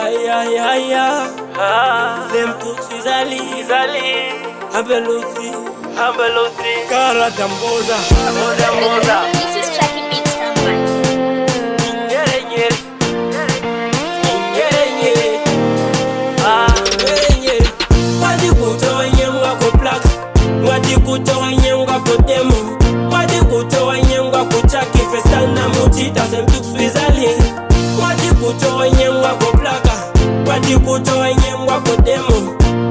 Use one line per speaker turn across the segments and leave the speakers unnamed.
Aïe aïe aïe aïe. Slim tout Sizali. Ambeloutri. Kara Damboza.
This is Tracky Beats Company.
Nyere nyere. Nyere nyere. Nyere nyere. Wadi kutoa nyemwa ko plak. Wadi kutoa nyemwa ko demo. Wadi kutoa nyemwa ko chaki festana mutita semtuk Sizali. Wadi kutoa nyemwa ko plaka. Wadi kutoa nyemwa ko demo.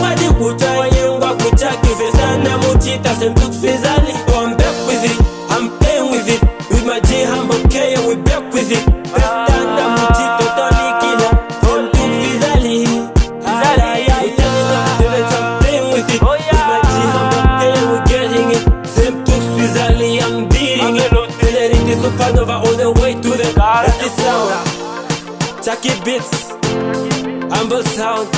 Wadi kutoa nyemwa ko chaki festana mutita semtuk Sizali. Oh, I'm back with it, I'm playing with it. With my J Humble K and we back with it. Festana mutita Tony Killer. Semtuk Sizali. I'm playing with it. With my J Humble K and we getting it. Semtuk Sizali, I'm beating it. Fidelity Supernova all the way to the that's the sound. Tracky Beats, Humble Sound.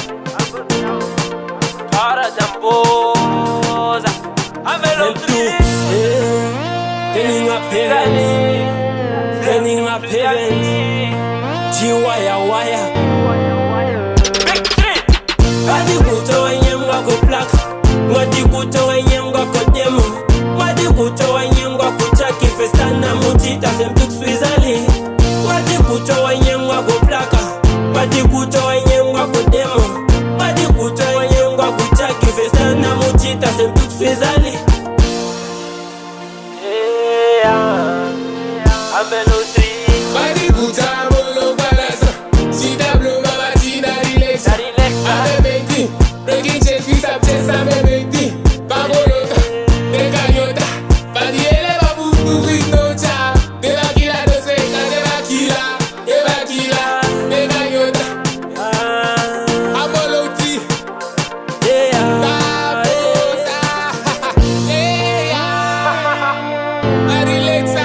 Kara Damboza. Ambeloutri.
Turning up parents. G-Wire wire.
Big three.
Wadi kutoa nyemwa ko plak. Wadi kutoa nyemwa ko demo. Wadi kutoa nyemwa ko chaki festana mutita semtuk Sizali. Wadi kutoa nyemwa ko plaka. Wadi kutoa nyemwa ko demo. Wadi kutoa nyemwa ko chaki festana mutita semtuk Sizali.
Ambeloutri.
Madi buta bolo balasa. CW mama tina relaxa. Amebeti, breaking chains, we stop chest, amebeti. Bambolota, Bekanyota. Badi ele babu, with no job. Deba kila doseka, deba kila. Bekanyota. Ambeloutri, Babosa. Madi relaxa.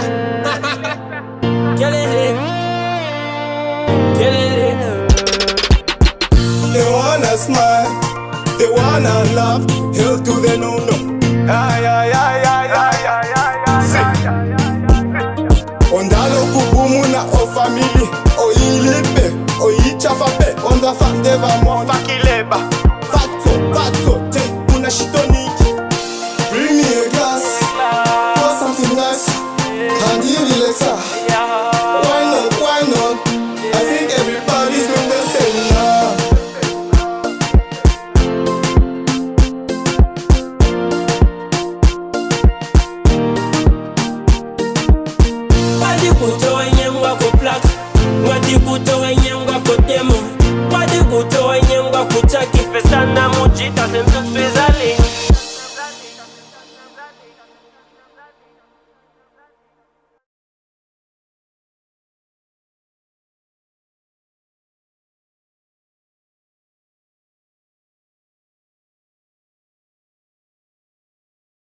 They wanna smile, they wanna laugh, hell to the no-no. Ondalo kubumu na o family, o ilipe, o ichafape, onda fandeva monta kileba. Fatso, take una shitoniki. Bring me a glass, pour something nice, and you relax. Why not? I think everybody's going to say nah.
Wadi kutoa nyemwa ko plak. Wadi kutoa nyemwa ko demo. Wadi kutoa nyemwa ko chaki festana mutita semtuk